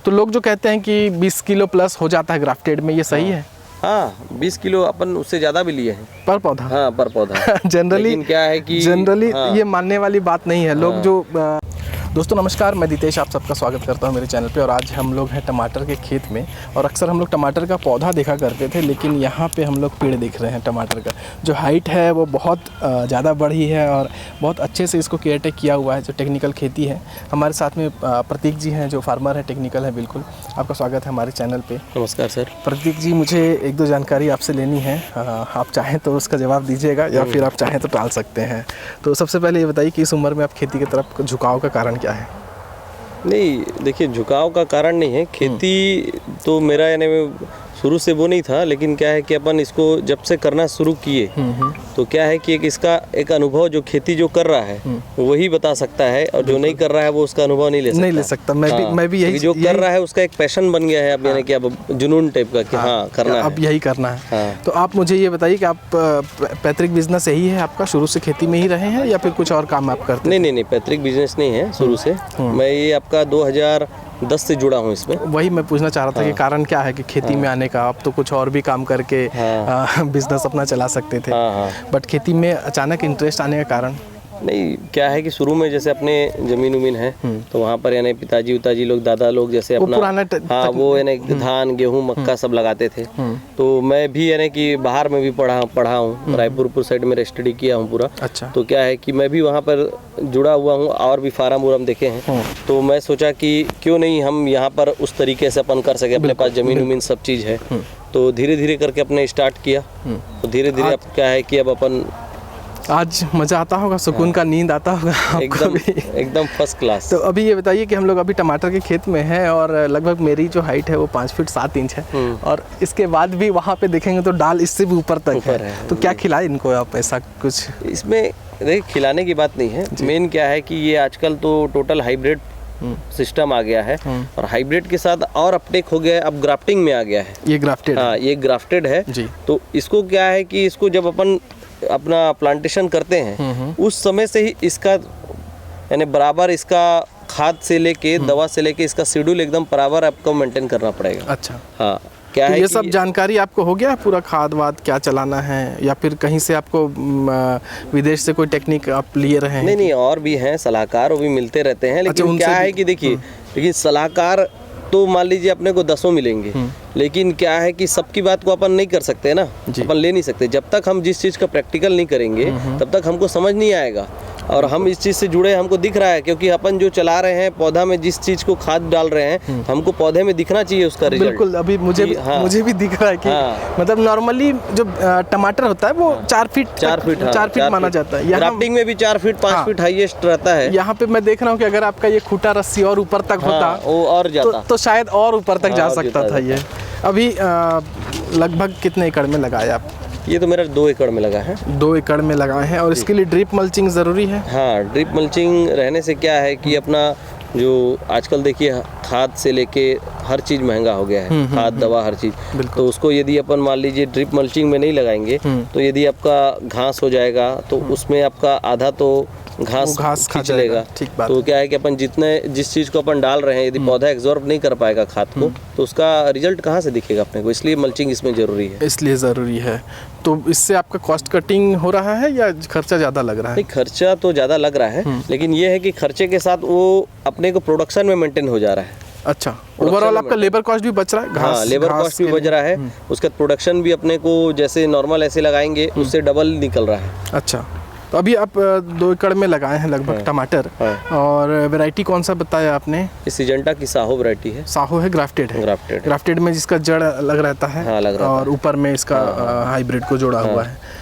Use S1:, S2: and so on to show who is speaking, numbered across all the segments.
S1: तो लोग जो कहते हैं कि 20 किलो प्लस हो जाता है ग्राफ्टेड में, ये सही है?
S2: हाँ, 20 किलो अपन उससे ज़्यादा भी लिए हैं
S1: पर पौधा।
S2: हाँ, पर पौधा।
S1: जनरली
S2: क्या है कि
S1: जनरली
S2: हाँ,
S1: ये मानने वाली बात नहीं है लोग जो दोस्तों नमस्कार, मैं दितेश आप सबका स्वागत करता हूं मेरे चैनल पे। और आज हम लोग हैं टमाटर के खेत में, और अक्सर हम लोग टमाटर का पौधा देखा करते थे, लेकिन यहाँ पे हम लोग पेड़ देख रहे हैं टमाटर का। जो हाइट है वो बहुत ज़्यादा बढ़ी है और बहुत अच्छे से इसको केयर टेक किया हुआ है, जो टेक्निकल खेती है। हमारे साथ में प्रतीक जी हैं जो फार्मर है, टेक्निकल है बिल्कुल। आपका स्वागत है हमारे चैनल पर।
S2: नमस्कार सर।
S1: प्रतीक जी, मुझे एक दो जानकारी आपसे लेनी है, आप चाहें तो उसका जवाब दीजिएगा या फिर आप चाहें तो टाल सकते हैं। तो सबसे पहले ये बताइए कि इस उम्र में आप खेती की तरफ झुकाव का कारण क्या है?
S2: नहीं, देखिए झुकाव का कारण नहीं है, खेती तो मेरा यानी शुरू से वो नहीं था, लेकिन क्या है कि अपन इसको जब से करना शुरू किए तो क्या है कि इसका एक अनुभव जो खेती जो कर रहा है वही बता सकता है, और जो नहीं कर रहा है वो उसका अनुभव नहीं ले सकता।
S1: मैं भी यही
S2: जो कर रहा है उसका एक पैशन बन गया है अब, यानी कि अब जुनून टाइप का कि हाँ करना है,
S1: अब यही करना है।
S2: हाँ।
S1: तो आप मुझे ये बताइए कि आप पैतृक बिजनेस यही है आपका, शुरू से खेती में ही रहे हैं या फिर कुछ और काम आप करते हैं?
S2: नहीं, पैतृक बिजनेस नहीं है शुरू से। मैं ये आपका 2010 से जुड़ा हूँ इसमें।
S1: वही मैं पूछना चाह रहा था कि कारण क्या है कि खेती में आने का? आप तो कुछ और भी काम करके बिजनेस अपना चला सकते थे, बट खेती में अचानक इंटरेस्ट आने का कारण?
S2: नहीं, क्या है कि शुरू में जैसे अपने जमीन उमीन है तो वहाँ पर यानी पिताजी उताजी लोग, दादा लोग जैसे अपना वो यानी धान गेहूँ मक्का सब लगाते थे। तो मैं भी यानी कि बाहर में भी पढ़ा हूँ, रायपुर साइड में स्टडी किया हूँ पूरा।
S1: अच्छा।
S2: तो क्या है कि मैं भी वहाँ पर जुड़ा हुआ हूँ और भी फार्म उरम देखे हैं। तो मैं सोचा कि क्यों नहीं हम यहाँ पर उस तरीके से अपन कर सके, अपने पास जमीन उमीन सब चीज़ है। तो धीरे धीरे करके अपने स्टार्ट किया। तो धीरे धीरे अब क्या है कि अब अपन
S1: आज मज़ा आता होगा, सुकून का नींद आता होगा
S2: एकदम फर्स्ट क्लास।
S1: तो अभी ये बताइए कि हम लोग अभी टमाटर के खेत में हैं और लगभग मेरी जो हाइट है वो 5 फीट 7 इंच है, और इसके बाद भी वहाँ पे देखेंगे तो डाल इससे भी ऊपर तक है। तो क्या खिलाए इनको आप, ऐसा कुछ?
S2: इसमें देखिए खिलाने की बात नहीं है, मेन क्या है कि ये आजकल तो टोटल हाइब्रिड सिस्टम आ गया है, और हाइब्रिड के साथ और अपटेक हो गया है, अब ग्राफ्टिंग में आ गया है।
S1: ये ग्राफ्टेड?
S2: हाँ, ये ग्राफ्टेड है जी। तो इसको क्या है कि इसको जब अपन अपना प्लांटेशन करते हैं उस समय से ही इसका यानी बराबर इसका खाद से लेके दवा से लेके इसका शेड्यूल एकदम बराबर आपको मेंटेन करना पड़ेगा।
S1: अच्छा।
S2: हाँ, क्या
S1: तो
S2: है
S1: ये सब जानकारी आपको हो गया पूरा, खाद वाद क्या चलाना है, या फिर कहीं से आपको विदेश से कोई टेक्निक आप लिए रहे हैं?
S2: नहीं, और भी हैं सलाहकार, वो भी मिलते रहते हैं। लेकिन क्या है कि देखिए, लेकिन सलाहकार तो मान लीजिए अपने को 10 मिलेंगे, लेकिन क्या है कि सबकी बात को अपन नहीं कर सकते ना, अपन ले नहीं सकते। जब तक हम जिस चीज़ का प्रैक्टिकल नहीं करेंगे तब तक हमको समझ नहीं आएगा। और हम इस चीज़ से जुड़े, हमको दिख रहा है, क्योंकि अपन जो चला रहे हैं पौधा में जिस चीज़ को खाद डाल रहे हैं हमको पौधे में दिखना चाहिए उसका रिजल्ट।
S1: बिल्कुल, अभी मुझे भी दिख रहा है कि मतलब नॉर्मली जो टमाटर होता है वो 4 फीट माना जाता है।
S2: ग्राफ्टिंग में भी 4 फीट 5 फीट हाईएस्ट रहता है।
S1: यहाँ पे मैं देख रहा हूँ कि अगर आपका ये खूटा रस्सी और ऊपर तक होता
S2: वो और जाता
S1: तो शायद और ऊपर तक जा सकता था। ये अभी लगभग कितने एकड़ में लगाए आप?
S2: ये तो मेरा 2 एकड़ में लगा है।
S1: 2 एकड़ में लगाए हैं, और इसके लिए ड्रिप मल्चिंग ज़रूरी है?
S2: हाँ, ड्रिप मल्चिंग रहने से क्या है कि अपना जो आजकल देखिए खाद से लेके हर चीज़ महंगा हो गया है, खाद दवा हर चीज़। तो उसको यदि अपन मान लीजिए ड्रिप मल्चिंग में नहीं लगाएंगे तो यदि आपका घास हो जाएगा तो उसमें आपका आधा तो घास खींच लेगा। तो क्या है कि अपन जिस चीज़ को अपन डाल रहे हैं यदि पौधा एब्जॉर्ब नहीं कर पाएगा खाद को तो उसका रिजल्ट कहाँ से दिखेगा अपने को, इसलिए मल्चिंग इसमें ज़रूरी है।
S1: इसलिए ज़रूरी है। तो इससे आपका कॉस्ट कटिंग हो रहा है या खर्चा ज़्यादा लग रहा है?
S2: नहीं, खर्चा तो ज़्यादा लग रहा है, लेकिन ये है कि खर्चे के साथ वो अपने को प्रोडक्शन में मेंटेन हो जा रहा है। अच्छा,
S1: ओवरऑल आपका लेबर कॉस्ट भी बच रहा है?
S2: हाँ, लेबर कॉस्ट भी बच रहा है, उसका प्रोडक्शन भी अपने को जैसे नॉर्मल ऐसे लगाएंगे उससे डबल निकल रहा है।
S1: अच्छा, तो अभी आप 2 एकड़ में लगाए हैं लगभग टमाटर, और वैरायटी कौन सा बताया आपने?
S2: इस सिजेंटा की साहो वैरायटी है।
S1: साहो है, ग्राफ्टेड है? ग्राफ्टेड में जिसका जड़ लग रहता है।
S2: हाँ, लग रहा
S1: और ऊपर में इसका हाइब्रिड को जोड़ा हुआ है।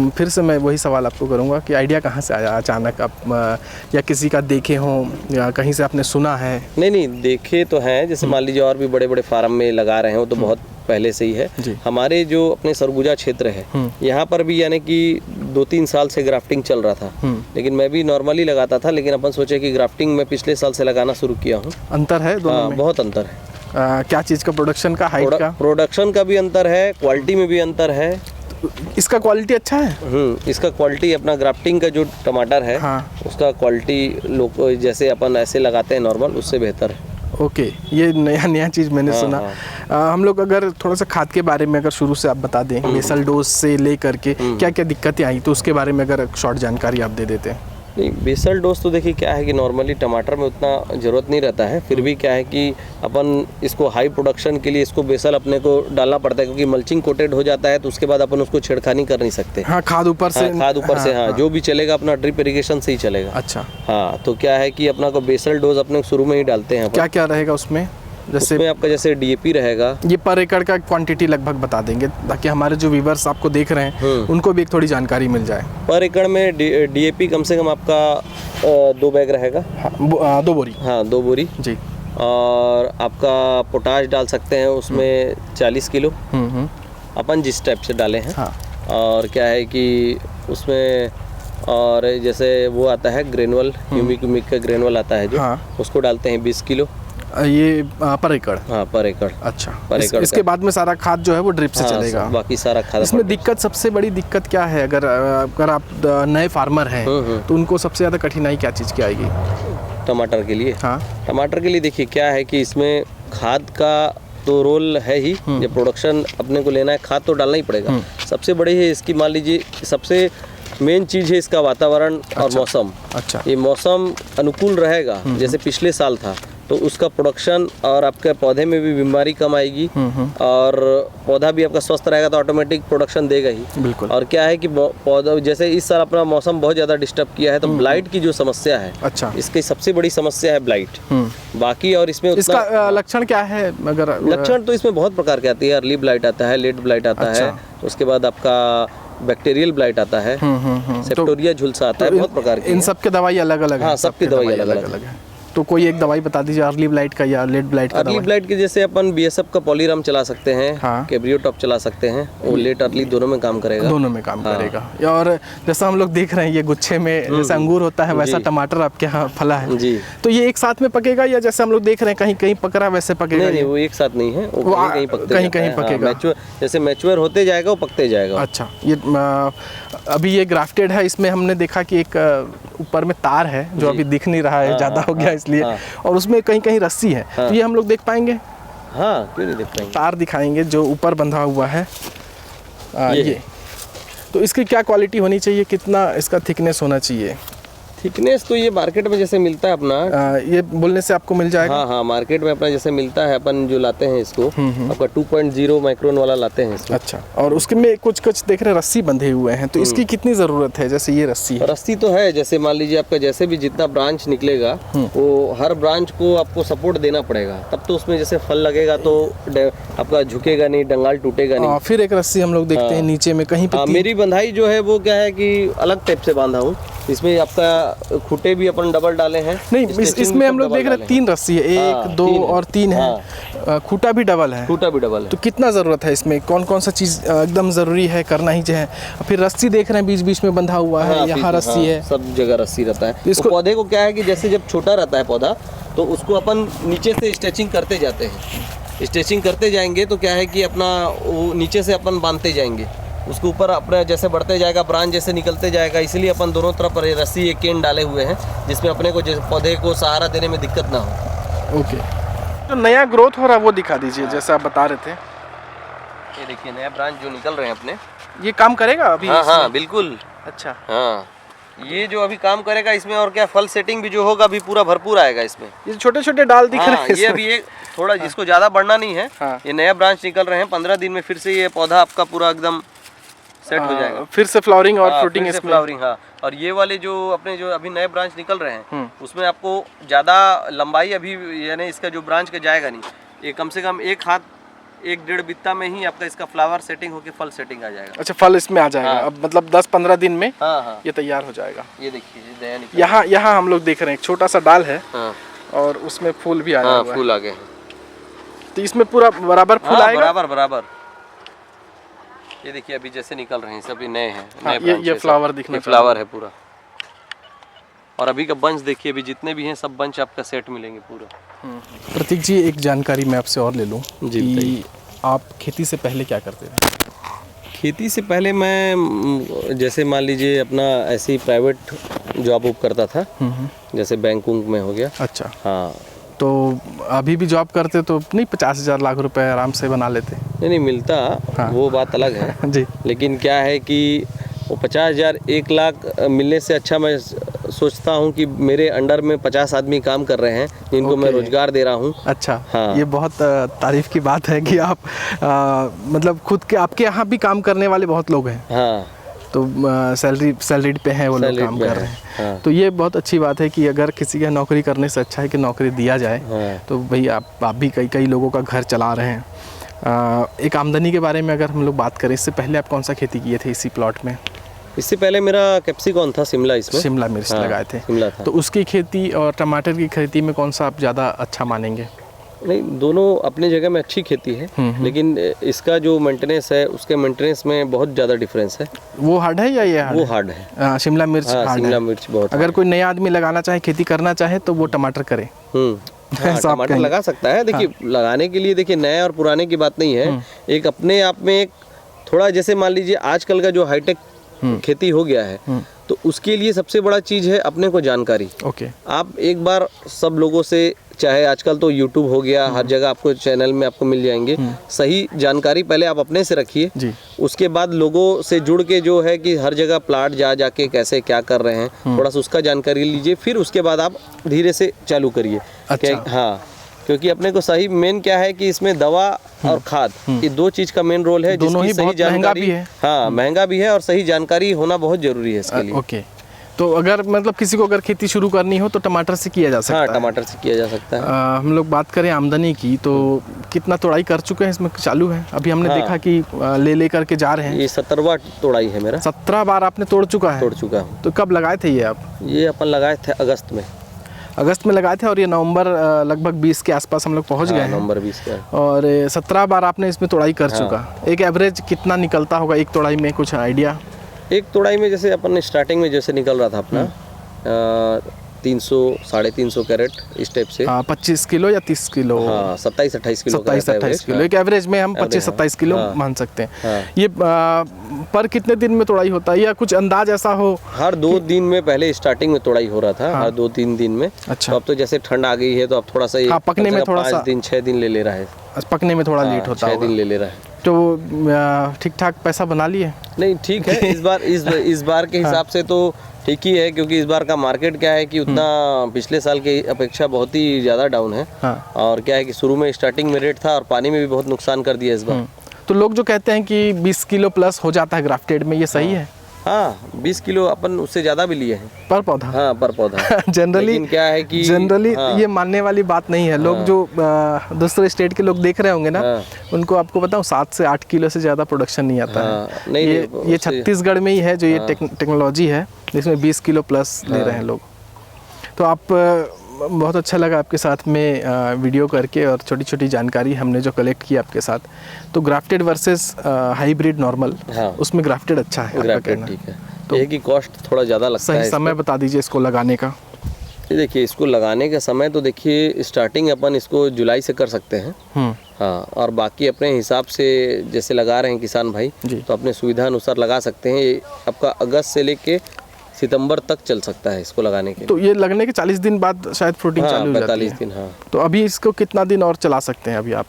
S1: फिर से मैं वही सवाल आपको करूंगा कि आइडिया कहाँ से आया अचानक आप, या किसी का देखे हों या कहीं से आपने सुना है?
S2: नहीं, देखे तो हैं, जैसे मान लीजिए और भी बड़े बड़े फार्म में लगा रहे हो तो बहुत पहले से ही है। हमारे जो अपने सरगुजा क्षेत्र है यहाँ पर भी यानी कि 2-3 साल से ग्राफ्टिंग चल रहा था, लेकिन मैं भी नॉर्मली लगाता था, लेकिन अपन सोचे कि ग्राफ्टिंग में पिछले साल से लगाना शुरू किया हूँ।
S1: अंतर है दोनों में?
S2: बहुत अंतर है।
S1: क्या चीज़ का? प्रोडक्शन का, हाइट का?
S2: प्रोडक्शन का भी अंतर है, क्वालिटी में भी अंतर है।
S1: इसका क्वालिटी अच्छा है?
S2: इसका क्वालिटी अपना ग्राफ्टिंग का जो टमाटर है उसका क्वालिटी लोग जैसे अपन ऐसे लगाते हैं नॉर्मल उससे बेहतर है।
S1: ओके, ये नया चीज़ मैंने सुना। हम लोग अगर थोड़ा सा खाद के बारे में अगर शुरू से आप बता दें, बेसल डोज से ले करके क्या क्या दिक्कतें आई, तो उसके बारे में अगर शॉर्ट जानकारी आप दे देते हैं।
S2: नहीं, बेसल डोज तो देखिए क्या है कि नॉर्मली टमाटर में उतना ज़रूरत नहीं रहता है, फिर भी क्या है कि अपन इसको हाई प्रोडक्शन के लिए इसको बेसल अपने को डालना पड़ता है, क्योंकि मल्चिंग कोटेड हो जाता है तो उसके बाद अपन उसको छेड़खानी कर नहीं सकते।
S1: हाँ, खाद ऊपर से,
S2: खाद ऊपर से, हाँ, जो भी चलेगा अपना ड्रिप इरिगेशन से ही चलेगा।
S1: अच्छा,
S2: हाँ, तो क्या है कि अपना को बेसल डोज अपने शुरू में ही डालते हैं।
S1: क्या क्या रहेगा उसमें? जैसे
S2: उसमें आपका जैसे डीएपी रहेगा,
S1: ये पर एकड़ का क्वांटिटी लगभग बता देंगे ताकि हमारे जो व्यूअर्स आपको देख रहे हैं उनको भी एक थोड़ी जानकारी मिल जाए।
S2: पर एकड़ में डीएपी कम से कम आपका 2 बैग रहेगा।
S1: हाँ, 2 बोरी।
S2: हाँ, 2 बोरी
S1: जी।
S2: और आपका पोटाश डाल सकते हैं उसमें 40 किलो, अपन जिस टाइप से डाले हैं।
S1: हाँ।
S2: और क्या है कि उसमें और जैसे वो आता है ग्रेनुअल, ह्यूमिक का ग्रेनुअल आता है जो, उसको डालते हैं 20 किलो।
S1: ये पर एकड़?
S2: हाँ, पर एकड़।
S1: अच्छा, पर एकड़। इसके बाद में सारा खाद जो है वो ड्रिप से चलेगा?
S2: बाकी सारा खाद।
S1: इसमें दिक्कत, सबसे बड़ी दिक्कत क्या है? अगर आप नए फार्मर हैं तो उनको सबसे ज़्यादा कठिनाई क्या चीज़ की आएगी
S2: टमाटर के लिए?
S1: हाँ,
S2: टमाटर के लिए देखिए क्या है कि इसमें खाद का तो रोल है ही, जब प्रोडक्शन अपने को लेना है खाद तो डालना ही पड़ेगा। सबसे बड़ी है इसकी, मान लीजिए सबसे मेन चीज़ है इसका वातावरण और मौसम।
S1: अच्छा,
S2: ये मौसम अनुकूल रहेगा जैसे पिछले साल था तो उसका प्रोडक्शन और आपके पौधे में भी बीमारी कम आएगी और पौधा भी आपका स्वस्थ रहेगा तो ऑटोमेटिक प्रोडक्शन देगा ही।
S1: बिल्कुल।
S2: और क्या है कि पौधा जैसे इस साल अपना मौसम बहुत ज़्यादा डिस्टर्ब किया है तो ब्लाइट की जो समस्या है,
S1: अच्छा,
S2: इसकी सबसे बड़ी समस्या है ब्लाइट। बाकी और इसमें
S1: इसका लक्षण क्या है? अगर
S2: लक्षण तो इसमें बहुत प्रकार के आती है, अर्ली ब्लाइट आता है, लेट ब्लाइट आता है, उसके बाद आपका बैक्टीरियल ब्लाइट आता है, सेप्टोरिया झुलसा आता है, बहुत प्रकार की।
S1: इन सब की दवाई अलग अलग है?
S2: हाँ, सबकी दवाई अलग अलग है।
S1: तो कोई एक दवाई बता दीजिए, अर्ली ब्लाइट का या लेट ब्लाइट का।
S2: अर्ली ब्लाइट के जैसे अपन बीएसएफ का पॉलीराम चला सकते हैं,
S1: हाँ,
S2: कैब्रियो टॉप चला सकते हैं, वो लेट अर्ली दोनों में काम करेगा।
S1: दोनों में काम करेगा। और जैसा हम लोग देख रहे हैं ये गुच्छे में जैसे अंगूर होता है वैसा टमाटर आपके यहाँ फला है
S2: जी।
S1: तो ये एक साथ में पकेगा या जैसे हम लोग देख रहे हैं कहीं कहीं पक रहा है वैसे पकेगा?
S2: नहीं, वो एक साथ नहीं है, वो कहीं कहीं
S1: पकेगा।
S2: जैसे मैच्योर होते जाएगा वो पकते जाएगा।
S1: अच्छा, ये अभी ये ग्राफ्टेड है, इसमें हमने देखा कि एक ऊपर में तार है जो अभी दिख नहीं रहा है, ज़्यादा हो गया इसलिए, और उसमें कहीं कहीं रस्सी है। तो ये हम लोग देख पाएंगे?
S2: हाँ, क्यों नहीं देख पाएंगे।
S1: तार दिखाएंगे जो ऊपर बंधा हुआ है ये। तो इसकी क्या क्वालिटी होनी चाहिए, कितना इसका थिकनेस होना चाहिए?
S2: थिकनेस तो ये मार्केट में जैसे मिलता है अपना,
S1: ये बोलने से आपको मिल जाएगा?
S2: हाँ, मार्केट में अपना जैसे मिलता है, अपन जो लाते हैं इसको आपका 2.0 माइक्रोन वाला लाते हैं इसको।
S1: अच्छा, और उसके में कुछ देख रहे रस्सी बंधे हुए हैं, तो इसकी कितनी ज़रूरत है? जैसे ये रस्सी है।
S2: रस्सी तो है, जैसे मान लीजिए आपका जैसे भी जितना ब्रांच निकलेगा वो हर ब्रांच को आपको सपोर्ट देना पड़ेगा, तब तो उसमें जैसे फल लगेगा तो आपका झुकेगा नहीं, डंगाल टूटेगा नहीं।
S1: फिर एक रस्सी हम लोग देखते हैं नीचे में कहीं पे।
S2: मेरी बंधाई जो है वो क्या है कि अलग टाइप से बांधा हूँ, इसमें आपका खूटे भी अपन डबल डाले हैं।
S1: नहीं, इसमें हम लोग देख रहे हैं 3 रस्सी है, 1, 2 और 3 है, खूटा भी डबल है।
S2: खूटा भी डबल है।
S1: तो कितना ज़रूरत है इसमें, कौन कौन सा चीज़ एकदम ज़रूरी है, करना ही चाहिए? फिर रस्सी देख रहे हैं बीच बीच में बंधा हुआ है, यहाँ रस्सी है,
S2: सब जगह रस्सी रहता है। इसको पौधे को क्या है कि जैसे जब छोटा रहता है पौधा तो उसको अपन नीचे से स्ट्रेचिंग करते जाते हैं, स्ट्रेचिंग करते जाएंगे तो क्या है कि अपना वो नीचे से अपन बांधते जाएंगे, उसके ऊपर अपना जैसे बढ़ते जाएगा, ब्रांच जैसे निकलते जाएगा, इसलिए अपन दोनों तरफ रस्सी एक केन डाले हुए हैं जिसमें अपने को पौधे को सहारा देने में दिक्कत ना हो।
S1: ओके, तो नया ग्रोथ हो रहा है वो दिखा दीजिए जैसे आप बता रहे थे।
S2: ये देखिए नया ब्रांच जो निकल रहे हैं अपने,
S1: ये काम करेगा अभी?
S2: हाँ, बिल्कुल।
S1: अच्छा,
S2: हाँ, ये जो अभी काम करेगा इसमें, और क्या फल सेटिंग भी जो होगा अभी पूरा भरपूर आएगा इसमें।
S1: ये छोटे छोटे डाल दिख रहे हैं,
S2: ये अभी एक थोड़ा जिसको ज़्यादा बढ़ना नहीं है, ये नया ब्रांच निकल रहे हैं, 15 दिन में फिर से ये पौधा आपका पूरा एकदम सेट हो जाएगा,
S1: फिर से फ्लावरिंग और फ्रूटिंग
S2: इसमें फ्लावरिंग। हाँ, और ये वाले जो अपने जो अभी नए ब्रांच निकल रहे हैं उसमें आपको ज़्यादा लंबाई अभी यानी इसका जो ब्रांच का जाएगा नहीं, ये कम से कम 1-1.5 बित्ता में ही आपका इसका फ्लावर सेटिंग होके फल सेटिंग आ जाएगा।
S1: अच्छा, फल इसमें आ जाएगा। अब मतलब 10-15 दिन में
S2: ये
S1: तैयार हो जाएगा।
S2: ये देखिए
S1: यहाँ हम लोग देख रहे हैं एक छोटा सा डाल है और उसमें फूल भी आया हुआ है।
S2: फूल आ गए,
S1: तो इसमें पूरा बराबर फूल आएगा?
S2: बराबर। ये देखिए अभी जैसे निकल रहे हैं सभी नए हैं,
S1: ये फ्लावर दिखना,
S2: फ्लावर है पूरा। और अभी का बंच देखिए, अभी जितने भी हैं सब बंच आपका सेट मिलेंगे पूरा।
S1: प्रतीक जी, एक जानकारी मैं आपसे और ले लूँ कि आप खेती से पहले क्या करते थे?
S2: खेती से पहले मैं जैसे मान लीजिए अपना ऐसे ही प्राइवेट जॉब करता था, जैसे बैंक में हो गया।
S1: अच्छा,
S2: हाँ,
S1: तो अभी भी जॉब करते तो नहीं 50,000 लाख रुपए आराम से बना लेते?
S2: नहीं मिलता।
S1: हाँ।
S2: वो बात अलग है
S1: जी।
S2: लेकिन क्या है कि वो 50,000 1 लाख मिलने से अच्छा मैं सोचता हूँ कि मेरे अंडर में 50 आदमी काम कर रहे हैं जिनको मैं
S1: ओके।
S2: रोजगार दे रहा हूँ।
S1: अच्छा।
S2: हाँ।
S1: ये बहुत तारीफ की बात है कि आप मतलब खुद के आपके यहाँ भी काम करने वाले बहुत लोग हैं।
S2: हाँ
S1: तो सैलरीड पे हैं वो लोग
S2: Salaried
S1: काम
S2: पे
S1: कर
S2: हैं,
S1: रहे हैं।
S2: हाँ।
S1: तो ये बहुत अच्छी बात है कि अगर किसी का नौकरी करने से अच्छा है कि नौकरी दिया जाए।
S2: हाँ।
S1: तो भाई आप भी कई लोगों का घर चला रहे हैं। एक आमदनी के बारे में अगर हम लोग बात करें, इससे पहले आप कौन सा खेती किए थे इसी प्लॉट में?
S2: इससे पहले मेरा कैप्सिकॉन था शिमला, इसमें
S1: शिमला मिर्च
S2: हाँ,
S1: लगाए थे।
S2: शिमला था।
S1: तो उसकी खेती और टमाटर की खेती में कौन सा आप ज़्यादा अच्छा मानेंगे?
S2: नहीं, दोनों अपनी जगह में अच्छी खेती है लेकिन इसका जो मेंटेनेंस है उसके मेंटेनेंस में बहुत ज़्यादा डिफरेंस है।
S1: वो हार्ड है या ये हार्ड
S2: वो
S1: है?
S2: हार्ड है।
S1: शिमला मिर्च
S2: हाँ,
S1: हार्ड
S2: शिमला
S1: है।
S2: मिर्च बहुत
S1: अगर कोई नया आदमी लगाना चाहे, खेती करना चाहे, तो वो टमाटर करे।
S2: हाँ,
S1: ऐसा आप
S2: टमाटर
S1: कहेंगे?
S2: लगा सकता है। देखिए लगाने के लिए देखिए नए और पुराने की बात नहीं है। एक अपने आप में एक थोड़ा जैसे मान लीजिए आजकल का जो हाईटेक खेती हो गया है तो उसके लिए सबसे बड़ा चीज़ है अपने को जानकारी।
S1: ओके।
S2: आप एक बार सब लोगों से, चाहे आजकल तो यूट्यूब हो गया, हर जगह आपको चैनल में आपको मिल जाएंगे, सही जानकारी पहले आप अपने से रखिए।
S1: जी। उसके
S2: उसके बाद लोगों से जुड़ के जो है कि हर जगह प्लाट जाके कैसे क्या कर रहे हैं थोड़ा सा उसका जानकारी लीजिए, फिर उसके बाद आप धीरे से चालू करिए।
S1: अच्छा।
S2: हाँ, क्योंकि अपने को सही मेन क्या है कि इसमें दवा और खाद ये दो चीज का मेन रोल है,
S1: दोनों
S2: जिसकी
S1: ही
S2: सही
S1: बहुत महंगा
S2: जानकारी
S1: भी है।
S2: हाँ महंगा भी है और सही जानकारी होना बहुत जरूरी है इसके लिए।
S1: ओके। तो अगर मतलब किसी को अगर खेती शुरू करनी हो तो टमाटर से किया जा सकता
S2: हाँ,
S1: है?
S2: टमाटर से किया जा सकता है।
S1: हम लोग बात करें आमदनी की, तो कितना तोड़ाई कर चुके हैं इसमें? चालू है अभी? हमने
S2: हाँ।
S1: देखा कि ले करके जा रहे हैं।
S2: ये 17वां तोड़ाई है मेरा।
S1: 17 बार आपने तोड़ चुका है?
S2: तोड़ चुका हूँ।
S1: तो कब लगाए थे ये आप?
S2: ये अपन लगाए थे अगस्त में।
S1: अगस्त में लगाए थे और ये नवंबर लगभग 20 के आसपास हम लोग पहुंच गए हैं।
S2: नवंबर 20 का।
S1: और 17 बार आपने इसमें तोड़ाई कर चुका। एक एवरेज कितना निकलता होगा एक तोड़ाई में, कुछ आइडिया?
S2: एक तोड़ाई में जैसे अपन स्टार्टिंग में जैसे निकल रहा था अपना 300 350 कैरेट इस टाइप से।
S1: 25 किलो या 30 किलो?
S2: हाँ, 27-28 किलो का
S1: 27-28 किलो एक एवरेज में हम 25-27 किलो मान सकते हैं। ये पर कितने दिन में तोड़ाई होता है या कुछ अंदाज ऐसा हो?
S2: हर 2 दिन में, पहले स्टार्टिंग में तोड़ाई हो रहा था हर 2-3 दिन में।
S1: अच्छा।
S2: तो अब तो जैसे ठंड आ गई है तो अब थोड़ा सा
S1: हाँ, पकने में थोड़ा सा
S2: 5 दिन 6 दिन ले रहा है।
S1: पकने में थोड़ा लेट होता
S2: 6
S1: होगा।
S2: दिन ले रहा है।
S1: तो ठीक ठाक पैसा बना लिए?
S2: नहीं, ठीक है। इस बार के हिसाब से तो ठीक ही है, क्योंकि इस बार का मार्केट क्या है कि उतना पिछले साल की अपेक्षा बहुत ही ज़्यादा डाउन है।
S1: हाँ।
S2: और क्या है कि शुरू में स्टार्टिंग में रेट था और पानी में भी बहुत नुकसान कर दिया इस बार।
S1: तो लोग जो कहते हैं कि 20 किलो प्लस हो जाता है ग्राफ्टेड में, ये सही है?
S2: हाँ, 20 किलो अपन उससे ज़्यादा भी लिए हैं
S1: पर पौधा?
S2: हाँ, पर पौधा।
S1: जनरली
S2: लेकिन क्या है कि
S1: जनरली
S2: हाँ,
S1: ये मानने वाली बात नहीं है। लोग जो दूसरे स्टेट के लोग देख रहे होंगे ना, उनको आपको बताऊं 7 से 8 किलो से ज़्यादा प्रोडक्शन नहीं आता है।
S2: नहीं,
S1: ये छत्तीसगढ़ में ही है जो ये टेक्नोलॉजी है जिसमें 20 किलो प्लस ले रहे हैं लोग। तो आप बहुत अच्छा लगा आपके साथ में वीडियो करके, और छोटी छोटी जानकारी हमने जो कलेक्ट की आपके साथ। तो ग्राफ्टेड वर्सेस हाइब्रिड नॉर्मल, उसमें ग्राफ्टेड अच्छा है?
S2: ग्राफ्टेड ठीक है। तो एक ही कॉस्ट थोड़ा ज़्यादा लगता है।
S1: सही समय बता दीजिए इसको लगाने का।
S2: देखिए, इसको लगाने का समय तो देखिए स्टार्टिंग अपन इसको जुलाई से कर सकते हैं। हाँ, और बाकी अपने हिसाब से जैसे लगा रहे हैं किसान भाई तो अपने सुविधा अनुसार लगा सकते हैं। ये आपका अगस्त से लेके सितंबर तक चल सकता है इसको लगाने के।
S1: तो ये लगने के 40 दिन बाद शायद फ्रूटिंग चालू हो जाती है?
S2: 45 दिन। हाँ,
S1: तो अभी इसको कितना दिन और चला सकते हैं अभी आप?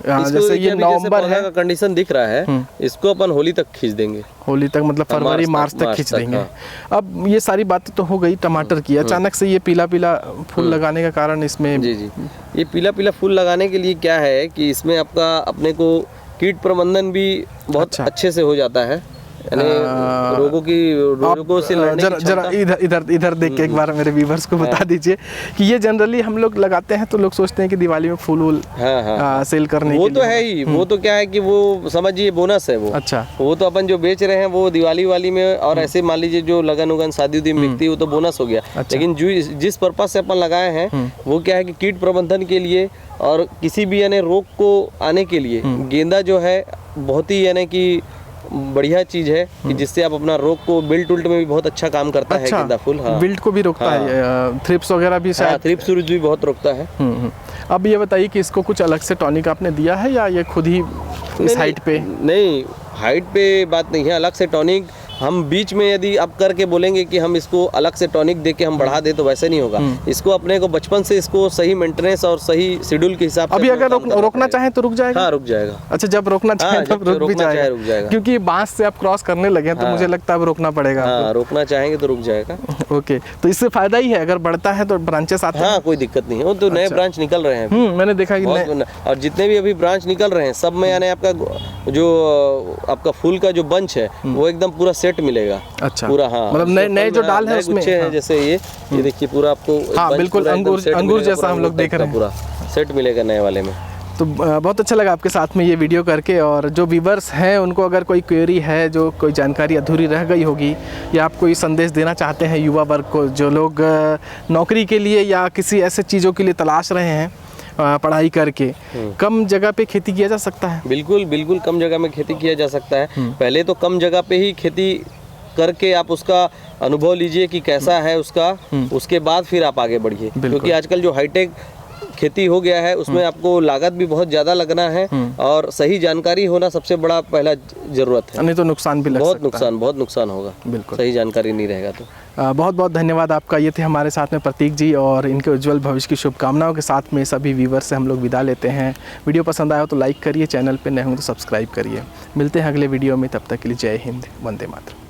S2: जैसे ये नवंबर है का कंडीशन दिख रहा है, इसको अपन होली तक खींच देंगे।
S1: होली तक मतलब फरवरी मार्च तक खींच देंगे। अब ये सारी बातें तो हो गई टमाटर की। अचानक से ये पीला पीला फूल लगाने का कारण इसमें?
S2: जी, ये पीला पीला फूल लगाने के लिए क्या है कि इसमें आपका अपने को कीट प्रबंधन भी बहुत अच्छे से हो जाता है, यानी रोगों से लड़ने की
S1: जरा इधर देख के एक बार मेरे व्यूअर्स को बता दीजिए कि ये जनरली हम लोग लगाते हैं तो लोग सोचते हैं कि दिवाली में फूल वूल सेल करने के लिए।
S2: वो तो है ही, वो तो क्या है कि वो समझिए बोनस है वो।
S1: अच्छा।
S2: वो तो अपन जो बेच रहे हैं वो दिवाली वाली में, और ऐसे मान लीजिए जो लगन उगन शादी उदी में बिकती है वो तो बोनस हो गया। लेकिन जिस पर्पज से अपन लगाए हैं वो क्या है कि कीट प्रबंधन के लिए और किसी भी यानी रोग को आने के लिए गेंदा जो है बहुत ही यानी कि बढ़िया चीज है कि जिससे आप अपना रोग को बिल्ट उल्ट में भी बहुत अच्छा काम करता है गेंदा फूल। हाँ,
S1: बिल्ट को भी रोकता है, थ्रिप्स वगैरह भी शायद।
S2: थ्रिप्स भी बहुत रोकता है।
S1: अब ये बताइए कि इसको कुछ अलग से टॉनिक आपने दिया है या ये खुद ही इस हाइट पे?
S2: नहीं, हाइट पे बात नहीं है, अलग से टॉनिक हम बीच में यदि आप करके बोलेंगे कि हम इसको अलग से टॉनिक दे के हम बढ़ा दे तो वैसे नहीं होगा। इसको अपने को बचपन से इसको सही मेंटेनेंस और सही शेड्यूल के हिसाब से
S1: अभी अगर रोकना चाहें तो रुक जाएगा?
S2: हाँ, रुक जाएगा।
S1: अच्छा, जब रोकना चाहें तब रुक भी
S2: रुक जाएगा,
S1: क्योंकि बांस से आप क्रॉस करने लगे हैं तो मुझे लगता है अब रोकना पड़ेगा।
S2: हाँ, रोकना चाहेंगे तो रुक जाएगा।
S1: ओके, तो इससे फायदा ही है, अगर बढ़ता है तो ब्रांचेस आते हैं।
S2: हाँ, कोई दिक्कत नहीं है, वो तो नए ब्रांच निकल रहे हैं।
S1: मैंने देखा कि
S2: और जितने भी अभी ब्रांच निकल रहे हैं सब में यानी आपका जो आपका फूल का जो बंच है वो एकदम पूरा सेट मिलेगा।
S1: अच्छा,
S2: पूरा। हाँ,
S1: मतलब नए जो डाल है उसमें
S2: है, जैसे ये देखिए पूरा आपको।
S1: हाँ, बिल्कुल अंगूर जैसा हम लोग देख रहे हैं,
S2: पूरा सेट मिलेगा नए वाले में।
S1: तो बहुत अच्छा लगा आपके साथ में ये वीडियो करके। और जो व्यूवर्स हैं उनको अगर कोई क्वेरी है, जो कोई जानकारी अधूरी रह गई होगी, या आप कोई संदेश देना चाहते हैं युवा वर्ग को, जो लोग नौकरी के लिए या किसी ऐसे चीज़ों के लिए तलाश रहे हैं पढ़ाई करके, कम जगह पे खेती किया जा सकता है?
S2: बिल्कुल बिल्कुल, कम जगह में खेती किया जा सकता है। पहले तो कम जगह पे ही खेती करके आप उसका अनुभव लीजिए कि कैसा है उसका, उसके बाद फिर आप आगे बढ़िए। क्योंकि आजकल जो हाईटेक खेती हो गया है उसमें आपको लागत भी बहुत ज़्यादा लगना है और सही जानकारी होना सबसे बड़ा पहला ज़रूरत है,
S1: नहीं तो नुकसान भी लग सकता है।
S2: बहुत नुकसान होगा
S1: बिल्कुल,
S2: सही जानकारी नहीं रहेगा तो।
S1: बहुत बहुत धन्यवाद आपका। ये थे हमारे साथ में प्रतीक जी, और इनके उज्जवल भविष्य की शुभकामनाओं के साथ में सभी व्यूवर से हम लोग विदा लेते हैं। वीडियो पसंद आया हो तो लाइक करिए, चैनल पे नए होंगे तो सब्सक्राइब करिए। मिलते हैं अगले वीडियो में, तब तक के लिए जय हिंद, वंदे मातरम।